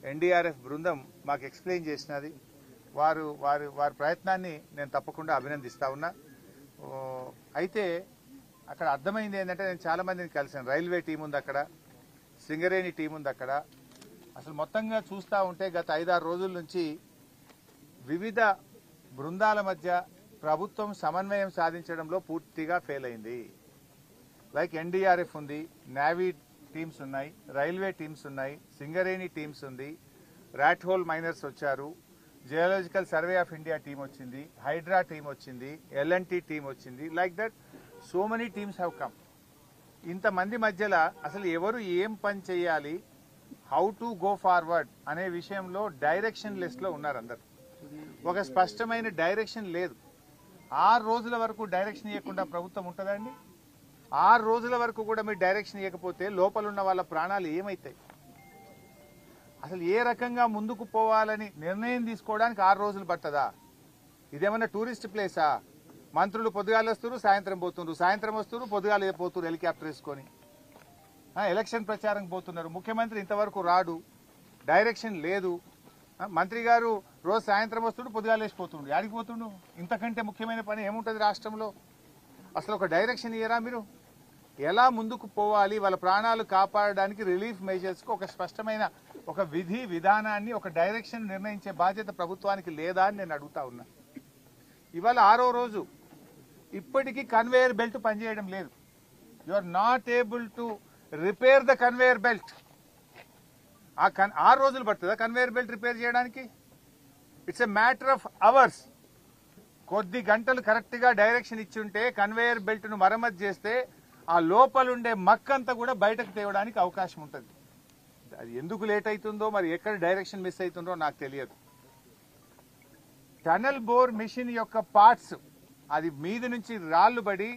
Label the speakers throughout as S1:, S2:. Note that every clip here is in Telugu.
S1: ఎన్డీఆర్ఎఫ్ బృందం మాకు ఎక్స్ప్లెయిన్ చేసినది. వారి ప్రయత్నాన్ని నేను తప్పకుండా అభినందిస్తా ఉన్నా. అయితే అక్కడ అర్థమైంది ఏంటంటే, నేను చాలా మందిని కలిసాను. రైల్వే టీం ఉంది అక్కడ, సింగరేణి టీం ఉంది అక్కడ. అసలు మొత్తంగా చూస్తూ ఉంటే గత 5-6 రోజుల నుంచి వివిధ బృందాల మధ్య ప్రభుత్వం సమన్వయం సాధించడంలో పూర్తిగా ఫెయిల్ అయింది. లైక్ ఎన్డీఆర్ఎఫ్ ఉంది, నేవీ టీమ్స్ ఉన్నాయి, రైల్వే టీమ్స్ ఉన్నాయి, సింగరేణి టీమ్స్ ఉంది, ర్యాట్ హోల్ మైనర్స్ వచ్చారు, geological survey of India team వచ్చింది, హైడ్రా టీం వచ్చింది, ఎల్ఎన్టీ టీం వచ్చింది. Like that so many teams have come. ఇంతమంది మధ్యలో అసలు ఎవరు ఏం పని చేయాలి, హౌ టు గో ఫార్వర్డ్ అనే విషయంలో డైరెక్షన్ లెస్ లో ఉన్నారు అందరు. ఒక స్పష్టమైన డైరెక్షన్ లేదు. 6 రోజుల వరకు డైరెక్షన్ ఇవ్వకుండా ప్రభుత్వం ఉంటుందండి? 6 రోజుల వరకు కూడా మీరు డైరెక్షన్ ఇవ్వకపోతే లోపలున్న వాళ్ళ ప్రాణాలు ఏమవుతాయి? అసలు ఏ రకంగా ముందుకు పోవాలని నిర్ణయం తీసుకోవడానికి 6 రోజులు పట్టదా? ఇదేమన్నా టూరిస్ట్ ప్లేసా? మంత్రులు పొద్దుగాలు వస్తారు, సాయంత్రం పోతున్నారు, సాయంత్రం వస్తారు, పొద్దుగాలు పోతున్నారు హెలికాప్టర్ వేసుకొని. ఎలక్షన్ ప్రచారం పోతున్నారు. ముఖ్యమంత్రి ఇంతవరకు రాడు, డైరెక్షన్ లేదు. మంత్రి గారు రోజు సాయంత్రం వస్తుడు, పొద్దుగాలు వేసిపోతుండు. యాడికి పోతుండు? ఇంతకంటే ముఖ్యమైన పని ఏముంటుంది రాష్ట్రంలో? అసలు ఒక డైరెక్షన్ ఇయ్యరా మీరు? ఎలా ముందుకు పోవాలి, వాళ్ళ ప్రాణాలు కాపాడడానికి రిలీఫ్ మెజర్స్ కు ఒక స్పష్టమైన ఒక విధి విధానాన్ని, ఒక డైరెక్షన్ నిర్ణయించే బాధ్యత ప్రభుత్వానికి లేదా అని నేను అడుగుతా ఉన్నా. ఇవాళ 6వ రోజు, ఇప్పటికీ కన్వేయర్ బెల్ట్ పనిచేయడం లేదు. You are not able to repair the conveyor belt. 6 రోజులు పడుతుందా కన్వేయర్ బెల్ట్ రిపేర్ చేయడానికి? It's a matter of hours. కొద్ది గంటలు కరెక్ట్ గా డైరెక్షన్ ఇచ్చి ఉంటే కన్వేయర్ బెల్ట్ ను మరమ్మతు చేస్తే ఆ లోపలుండే మక్కంతా కూడా బయటకు తేవడానికి అవకాశం ఉంటుంది. అది ఎందుకు లేట్ అవుతుందో, మరి ఎక్కడ డైరెక్షన్ మిస్ అవుతుందో నాకు తెలియదు. టనల్ బోర్ మిషన్ యొక్క పార్ట్స్, అది మీద నుంచి రాళ్లు పడి,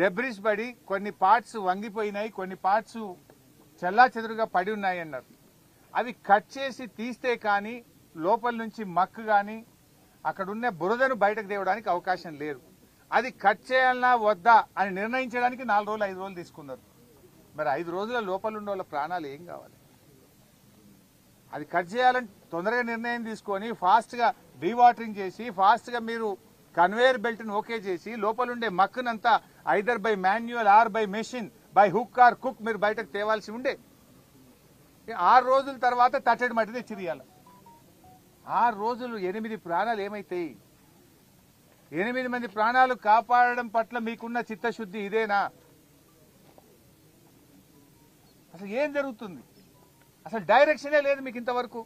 S1: డెబ్రిస్ పడి, కొన్ని పార్ట్స్ వంగిపోయినాయి, కొన్ని పార్ట్స్ చెల్లాచెదురుగా పడి ఉన్నాయి అన్నారు. అవి కట్ చేసి తీస్తే కానీ లోపల నుంచి మక్కు కానీ అక్కడున్న బురదను బయటకు తేవడానికి అవకాశం లేదు. అది కట్ చేయాలన్నా వద్దా అని నిర్ణయించడానికి 4 రోజులు 5 రోజులు తీసుకున్నారు. మరి 5 రోజుల లోపల ఉండే వాళ్ళ ప్రాణాలు ఏం కావాలి? అది కట్ చేయాలని తొందరగా నిర్ణయం తీసుకొని ఫాస్ట్ గా డీవాటరింగ్ చేసి, ఫాస్ట్ గా మీరు కన్వేయర్ బెల్ట్ ను ఓకే చేసి, లోపలుండే మక్కునంతా either by manual or by machine, by hook or కుక్ మీరు బయటకు తేవాల్సి ఉండే. 6 రోజుల తర్వాత తట్టడి మట్టి తెచ్చిరియాల. 6 రోజులు 8 ప్రాణాలు ఏమైతాయి? 8 మంది ప్రాణాలు కాపాడడం పట్ల మీకున్న చిత్తశుద్ధి ఇదేనా? అసలు ఏం జరుగుతుంది? అసలు డైరెక్షనే లేదు మీకు ఇంతవరకు.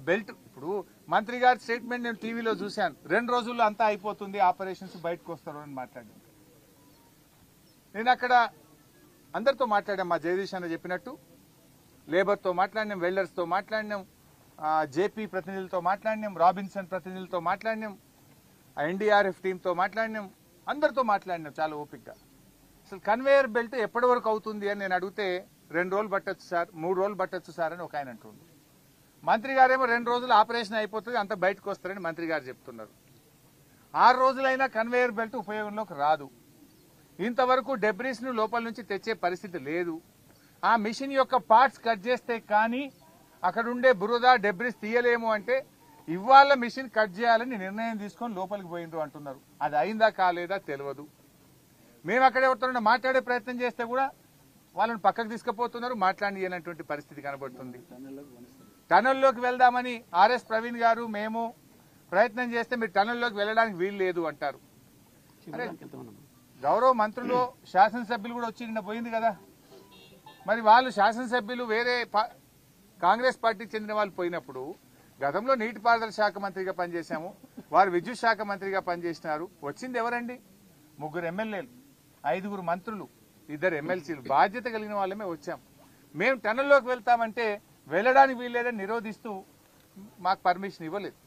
S1: బెల్ట్, ఇప్పుడు మంత్రి గారి స్టేట్మెంట్ నేను టీవీలో చూశాను. 2 రోజుల్లో అంతా అయిపోతుంది, ఆపరేషన్స్ బయటకు వస్తారు అని మాట్లాడాను. నేను అక్కడ అందరితో మాట్లాడాం. మా జగదీష్ అన్న చెప్పినట్టు లేబర్తో మాట్లాడినాం, వెల్డర్స్తో మాట్లాడినాం, జేపీ ప్రతినిధులతో మాట్లాడినాం, రాబిన్సన్ ప్రతినిధులతో మాట్లాడినాం, ఎన్డీఆర్ఎఫ్ టీంతో మాట్లాడినాం, అందరితో మాట్లాడినాం చాలా ఓపికగా. అసలు కన్వేయర్ బెల్ట్ ఎప్పటి వరకు అవుతుంది అని నేను అడిగితే 2 రోజులు పట్టొచ్చు సార్, 3 రోజులు పట్టొచ్చు సార్ అని ఒక ఆయన అంటుండు. మంత్రి గారేమో 2 రోజులు ఆపరేషన్ అయిపోతుంది, అంత బయటకు వస్తారని మంత్రి గారు చెప్తున్నారు. 6 రోజులైనా కన్వేయర్ బెల్ట్ ఉపయోగంలోకి రాదు. ఇంతవరకు డెబ్రిస్ ను లోపల నుంచి తెచ్చే పరిస్థితి లేదు. ఆ మిషన్ యొక్క పార్ట్స్ కట్ చేస్తే కానీ అక్కడుండే బురద డెబ్రిస్ తీయలేము అంటే ఇవాళ మిషన్ కట్ చేయాలని నిర్ణయం తీసుకొని లోపలికి పోయిండ్రు అంటున్నారు. అది అయిందా కాలేదా తెలియదు. మేము అక్కడ ఎవరితో మాట్లాడే ప్రయత్నం చేస్తే కూడా వాళ్ళని పక్కకు తీసుకుపోతున్నారు, మాట్లాడినటువంటి పరిస్థితి కనబడుతుంది. టనల్లోకి వెళ్దామని ఆర్ఎస్ ప్రవీణ్ గారు మేము ప్రయత్నం చేస్తే మీరు టనల్లోకి వెళ్ళడానికి వీలు లేదు అంటారు. గౌరవ మంత్రులు శాసనసభ్యులు కూడా వచ్చి నిన్న పోయింది కదా, మరి వాళ్ళు శాసనసభ్యులు వేరే కాంగ్రెస్ పార్టీకి చెందిన వాళ్ళు పోయినప్పుడు, గతంలో నీటిపారుదల శాఖ మంత్రిగా పనిచేశాము, వారు విద్యుత్ శాఖ మంత్రిగా పనిచేసినారు. వచ్చింది ఎవరండి? 3 ఎమ్మెల్యేలు, 5 మంత్రులు, 2 ఎమ్మెల్సీలు, బాధ్యత కలిగిన వాళ్ళమే వచ్చాం. మేము టనల్లోకి వెళ్తామంటే వెళ్ళడానికి వీల్లేదని నిరోధిస్తూ మాకు పర్మిషన్ ఇవ్వలేదు.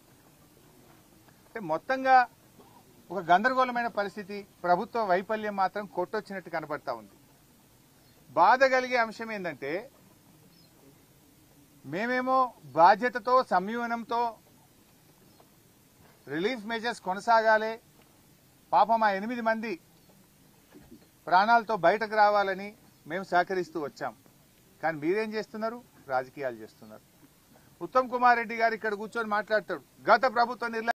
S1: అంటే మొత్తంగా ఒక గందరగోళమైన పరిస్థితి, ప్రభుత్వ వైఫల్యం మాత్రం కొట్టొచ్చినట్టు కనబడతా ఉంది. బాధ కలిగే అంశం ఏంటంటే, మేమేమో బాధ్యతతో సంయమనంతో రిలీఫ్ మెజర్స్ కొనసాగాలి, పాపం ఆ 8 మంది ప్రాణాలతో బయటకు రావాలని మేము సహకరిస్తూ వచ్చాం. కానీ మీరేం చేస్తున్నారు? రాజకీయాలు చేస్తున్నారు. ఉత్తమ్ కుమార్ రెడ్డి గారు ఇక్కడ కూర్చొని మాట్లాడతాడు, గత ప్రభుత్వ